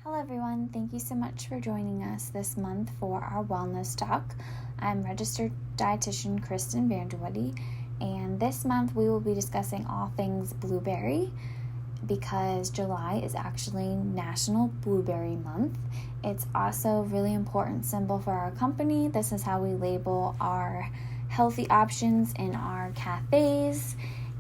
Hello everyone, thank you so much for joining us this month for our wellness talk. I'm registered dietitian Kristen Vanderwoody, and this month we will be discussing all things blueberry because July is actually National Blueberry Month. It's also a really important symbol for our company. This is how we label our healthy options in our cafes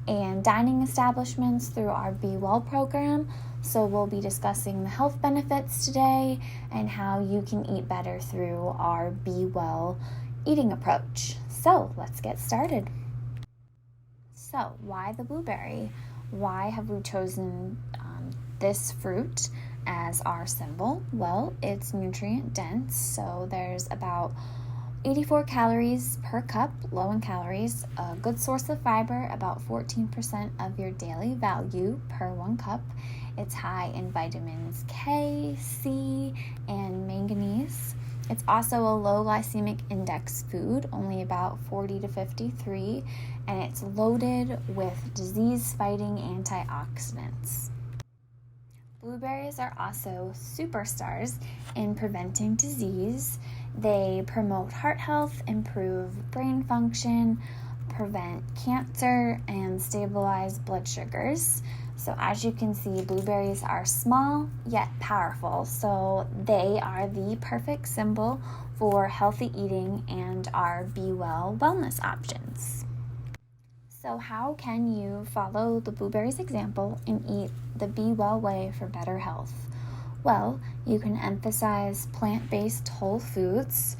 and dining establishments through our Be Well program. So we'll be discussing the health benefits today and how you can eat better through our Be Well eating approach. So let's get started. So why the blueberry? Why have we chosen this fruit as our symbol? Well, it's nutrient dense, so there's about 84 calories per cup, low in calories, a good source of fiber, about 14% of your daily value per 1 cup. It's high in vitamins K, C, and manganese. It's also a low glycemic index food, only about 40 to 53, and it's loaded with disease-fighting antioxidants. Blueberries are also superstars in preventing disease. They promote heart health, improve brain function, prevent cancer, and stabilize blood sugars. So as you can see, blueberries are small yet powerful. So they are the perfect symbol for healthy eating and our Be Well wellness options. So how can you follow the blueberries example and eat the Be Well way for better health? Well, you can emphasize plant-based whole foods.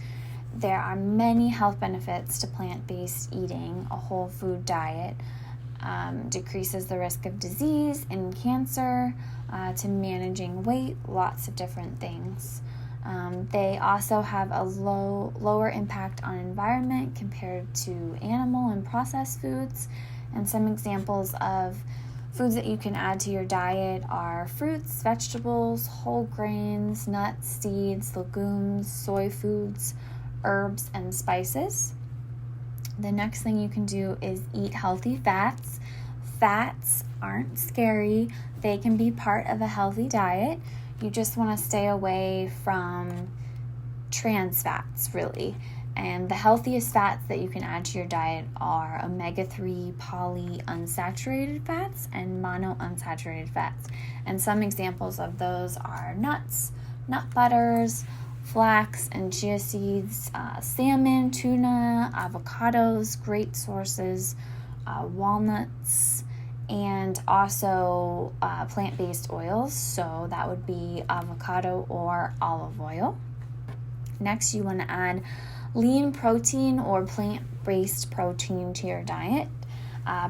There are many health benefits to plant-based eating. A whole food diet decreases the risk of disease and cancer, to managing weight, lots of different things. They also have a lower impact on environment compared to animal and processed foods. And some examples of foods that you can add to your diet are fruits, vegetables, whole grains, nuts, seeds, legumes, soy foods, herbs, and spices. The next thing you can do is eat healthy fats. Fats aren't scary. They can be part of a healthy diet. You just want to stay away from trans fats, really. And the healthiest fats that you can add to your diet are omega-3 polyunsaturated fats and monounsaturated fats. And some examples of those are nuts, nut butters, flax and chia seeds, salmon, tuna, avocados, great sources, walnuts, and also plant-based oils. So that would be avocado or olive oil. Next, you want to add lean protein or plant-based protein to your diet.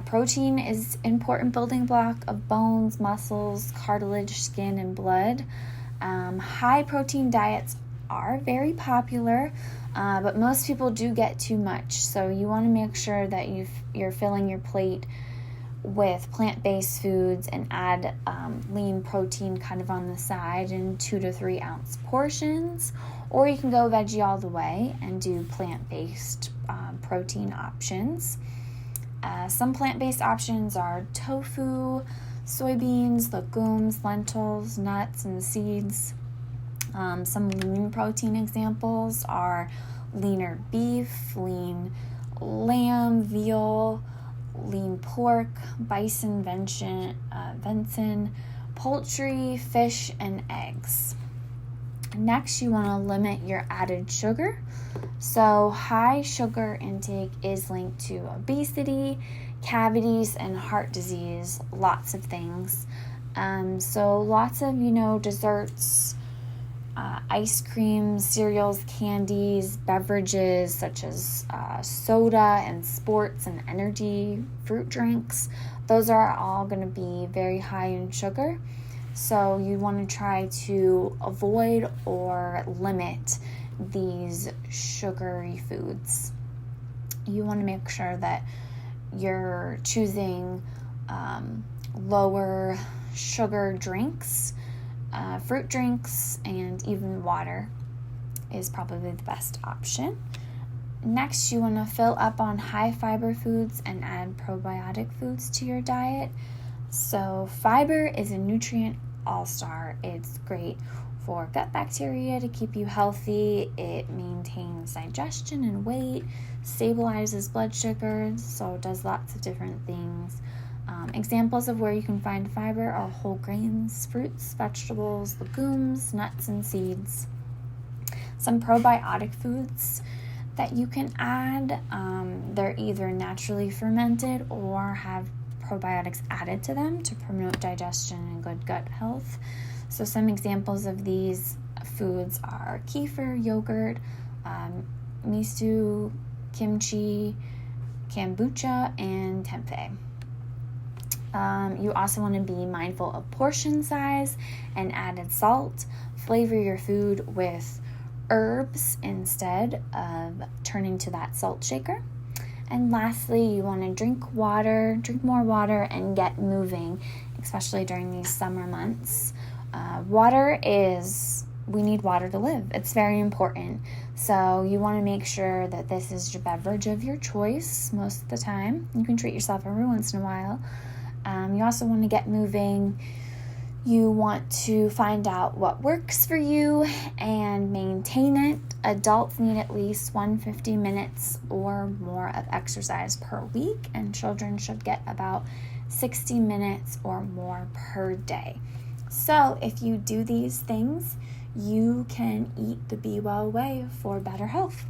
Protein is an important building block of bones, muscles, cartilage, skin, and blood. High protein diets are very popular, but most people do get too much. So you want to make sure that you're filling your plate with plant-based foods and add lean protein kind of on the side in 2 to 3 ounce portions, or you can go veggie all the way and do plant-based protein options. Some plant-based options are tofu, soybeans, legumes, lentils, nuts, and seeds. Some lean protein examples are leaner beef, lean lamb, veal, lean pork, bison, venison, poultry, fish, and eggs. Next, you want to limit your added sugar. So high sugar intake is linked to obesity, cavities, and heart disease, lots of things. So lots of, desserts, ice cream, cereals, candies, beverages such as soda and sports and energy, fruit drinks. Those are all going to be very high in sugar. So you want to try to avoid or limit these sugary foods. You want to make sure that you're choosing lower sugar drinks. Fruit drinks and even water is probably the best option. Next, you want to fill up on high fiber foods and add probiotic foods to your diet. So fiber is a nutrient all-star. It's great for gut bacteria to keep you healthy. It maintains digestion and weight, stabilizes blood sugar, so it does lots of different things. Examples of where you can find fiber are whole grains, fruits, vegetables, legumes, nuts, and seeds. Some probiotic foods that you can add, they're either naturally fermented or have probiotics added to them to promote digestion and good gut health. So some examples of these foods are kefir, yogurt, miso, kimchi, kombucha, and tempeh. You also want to be mindful of portion size and added salt. Flavor your food with herbs instead of turning to that salt shaker. And lastly, you want to drink more water, and get moving, especially during these summer months. We need water to live. It's very important. So you want to make sure that this is your beverage of your choice most of the time. You can treat yourself every once in a while. You also want to get moving. You want to find out what works for you and maintain it. Adults need at least 150 minutes or more of exercise per week, and children should get about 60 minutes or more per day. So if you do these things, you can eat the Be Well way for better health.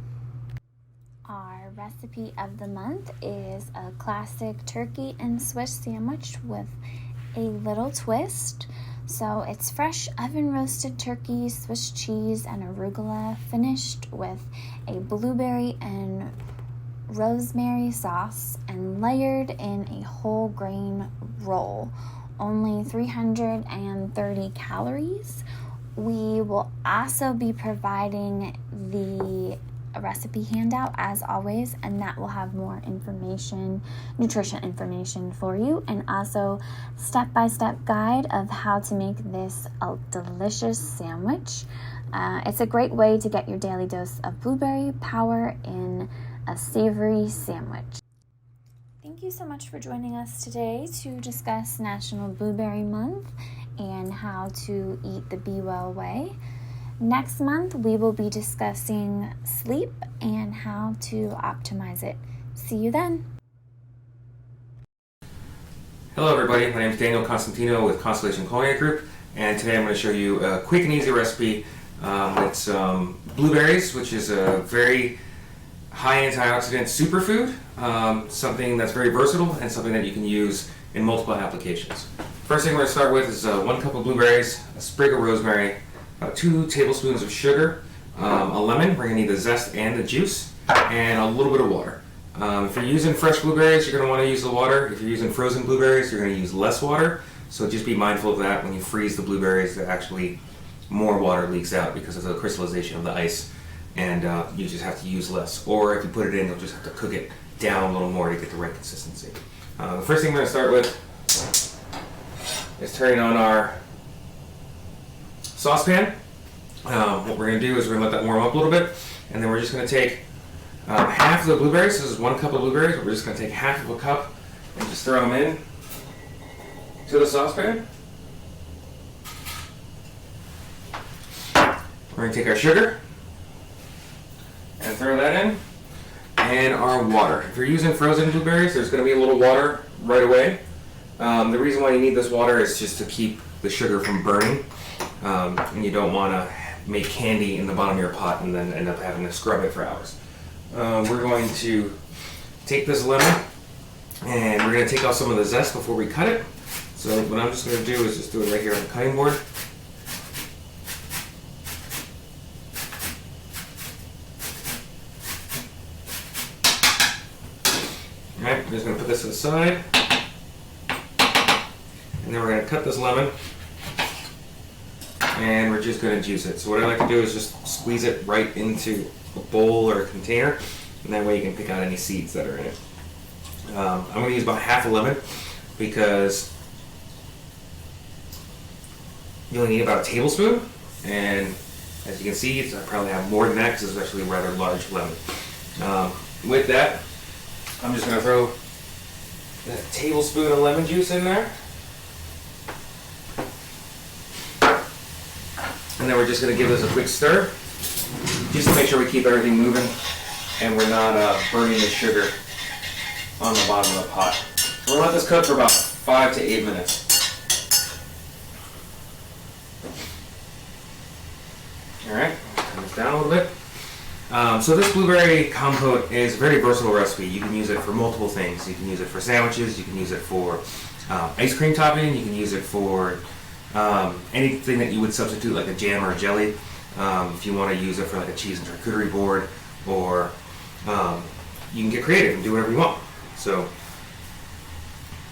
Our recipe of the month is a classic turkey and Swiss sandwich with a little twist. So it's fresh oven roasted turkey, Swiss cheese, and arugula, finished with a blueberry and rosemary sauce and layered in a whole grain roll. Only 330 calories. We will also be providing the recipe handout as always, and that will have more nutrition information for you, and also step-by-step guide of how to make this a delicious sandwich. It's a great way to get your daily dose of blueberry power in a savory sandwich. Thank you so much for joining us today to discuss National Blueberry Month and how to eat the Be Well way. Next month, we will be discussing sleep and how to optimize it. See you then. Hello everybody, my name is Daniel Constantino with Constellation Culinary Group, and today I'm going to show you a quick and easy recipe. It's blueberries, which is a very high antioxidant superfood, something that's very versatile and something that you can use in multiple applications. First thing we're going to start with is 1 cup of blueberries, a sprig of rosemary, about 2 tablespoons of sugar, a lemon, we're going to need the zest and the juice, and a little bit of water. If you're using fresh blueberries, you're going to want to use the water. If you're using frozen blueberries, you're going to use less water. So just be mindful of that when you freeze the blueberries, that actually more water leaks out because of the crystallization of the ice, and you just have to use less. Or if you put it in, you'll just have to cook it down a little more to get the right consistency. The first thing we're going to start with is turning on our saucepan. What we're going to do is we're going to let that warm up a little bit, and then we're just going to take half of the blueberries. This is 1 cup of blueberries, but we're just going to take half of a cup and just throw them in to the saucepan. We're going to take our sugar and throw that in, and our water. If you're using frozen blueberries, there's going to be a little water right away. The reason why you need this water is just to keep the sugar from burning, and you don't want to make candy in the bottom of your pot and then end up having to scrub it for hours. We're going to take this lemon, and we're going to take off some of the zest before we cut it. So what I'm just going to do is just do it right here on the cutting board. Alright, I'm just going to put this to the side, and then we're going to cut this lemon, and we're just going to juice it. So what I like to do is just squeeze it right into a bowl or a container, and that way you can pick out any seeds that are in it. I'm going to use about half a lemon because you only need about a tablespoon, and as you can see, I probably have more than that because it's actually a rather large lemon. With that, I'm just going to throw that tablespoon of lemon juice in there. And then we're just going to give this a quick stir, just to make sure we keep everything moving and we're not burning the sugar on the bottom of the pot. So we're going to let this cook for about 5 to 8 minutes. Alright, turn this down a little bit. So this blueberry compote is a very versatile recipe. You can use it for multiple things. You can use it for sandwiches, you can use it for ice cream topping, you can use it for anything that you would substitute like a jam or a jelly. If you want to use it for like a cheese and charcuterie board, or you can get creative and do whatever you want. So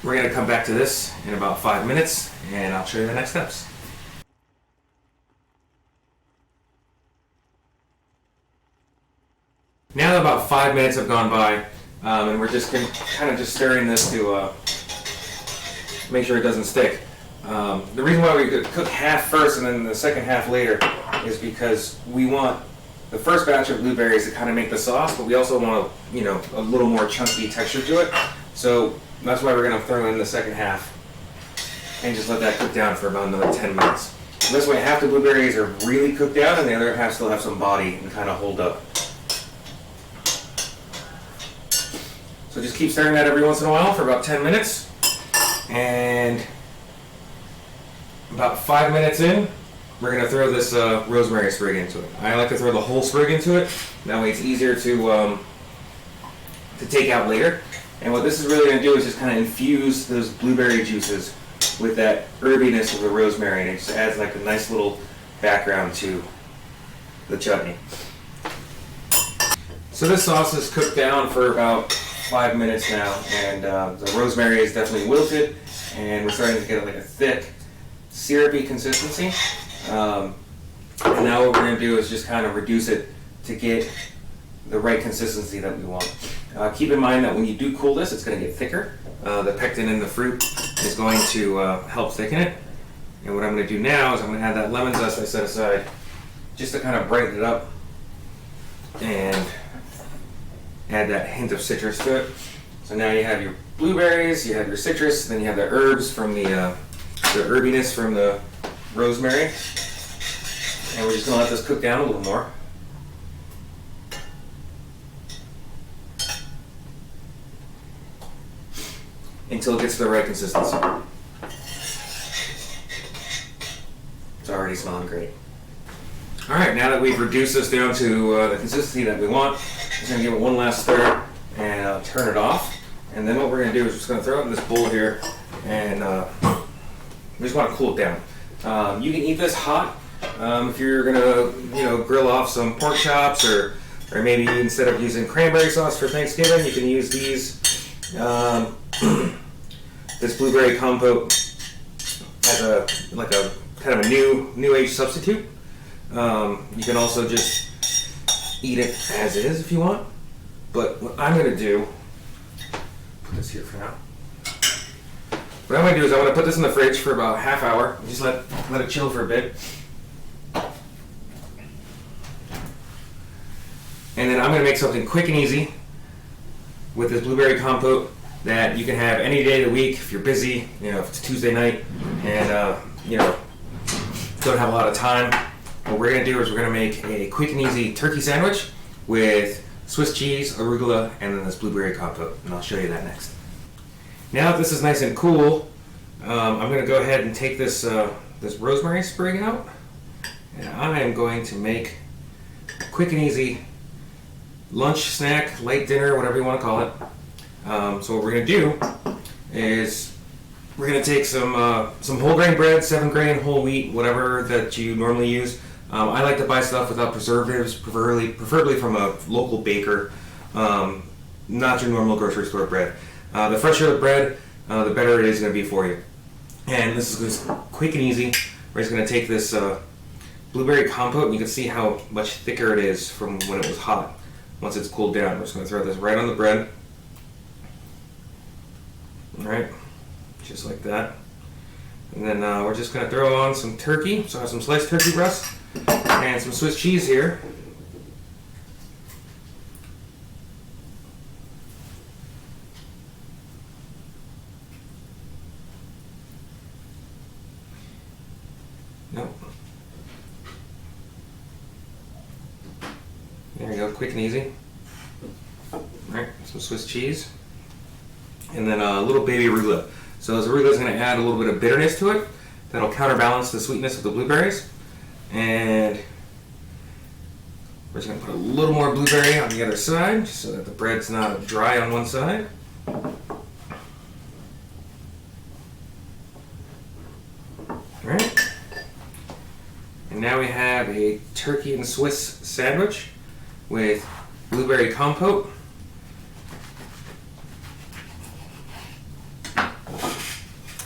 we're going to come back to this in about 5 minutes and I'll show you the next steps. Now that about 5 minutes have gone by, and we're just kind of just stirring this to make sure it doesn't stick. The reason why we cook half first and then the second half later is because we want the first batch of blueberries to kind of make the sauce, but we also want a little more chunky texture to it. So that's why we're going to throw in the second half and just let that cook down for about another 10 minutes. So this way half the blueberries are really cooked down and the other half still have some body and kind of hold up. So just keep stirring that every once in a while for about 10 minutes. And about 5 minutes in, we're going to throw this rosemary sprig into it. I like to throw the whole sprig into it. That way it's easier to take out later. And what this is really going to do is just kind of infuse those blueberry juices with that herbiness of the rosemary. And it just adds like a nice little background to the chutney. So this sauce is cooked down for about 5 minutes now, and the rosemary is definitely wilted, and we're starting to get like a thick, syrupy consistency. And now what we're going to do is just kind of reduce it to get the right consistency that we want. Keep in mind that when you do cool this, it's going to get thicker. The pectin in the fruit is going to help thicken it. And what I'm going to do now is I'm going to add that lemon zest I set aside just to kind of brighten it up and add that hint of citrus to it. So now you have your blueberries, you have your citrus, then you have the herbs from the herbiness from the rosemary. And we're just going to let this cook down a little more. Until it gets to the right consistency. It's already smelling great. Alright, now that we've reduced this down to the consistency that we want, just going to give it one last stir and turn it off. And then what we're going to do is just going to throw it in this bowl here and we just want to cool it down. You can eat this hot if you're going to grill off some pork chops, or maybe instead of using cranberry sauce for Thanksgiving, you can use these this blueberry compote as a kind of a new age substitute. You can also just eat it as is if you want, but what I'm going to do, put this here for now. What I'm going to do is I'm going to put this in the fridge for about a half hour, and just let it chill for a bit. And then I'm going to make something quick and easy with this blueberry compote that you can have any day of the week if you're busy, if it's Tuesday night and don't have a lot of time. What we're going to do is we're going to make a quick and easy turkey sandwich with Swiss cheese, arugula, and then this blueberry compote, and I'll show you that next. Now that this is nice and cool, I'm going to go ahead and take this rosemary sprig out, and I am going to make a quick and easy lunch, snack, late dinner, whatever you want to call it. So what we're going to do is we're going to take some whole grain bread, 7 grain, whole wheat, whatever that you normally use. I like to buy stuff without preservatives, preferably from a local baker, not your normal grocery store bread. The fresher the bread, the better it is going to be for you. And this is just quick and easy. We're just going to take this blueberry compote, and you can see how much thicker it is from when it was hot. Once it's cooled down, we're just going to throw this right on the bread. Alright, just like that. And then we're just going to throw on some turkey. So I have some sliced turkey breast and some Swiss cheese here. Nope. There you go, quick and easy. Alright, some Swiss cheese. And then a little baby arugula. So this arugula is going to add a little bit of bitterness to it. That'll counterbalance the sweetness of the blueberries. And we're just going to put a little more blueberry on the other side, just so that the bread's not dry on one side. Alright. And now we have a turkey and Swiss sandwich with blueberry compote.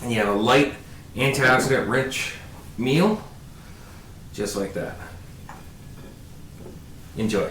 And you have a light antioxidant rich meal, just like that. Enjoy.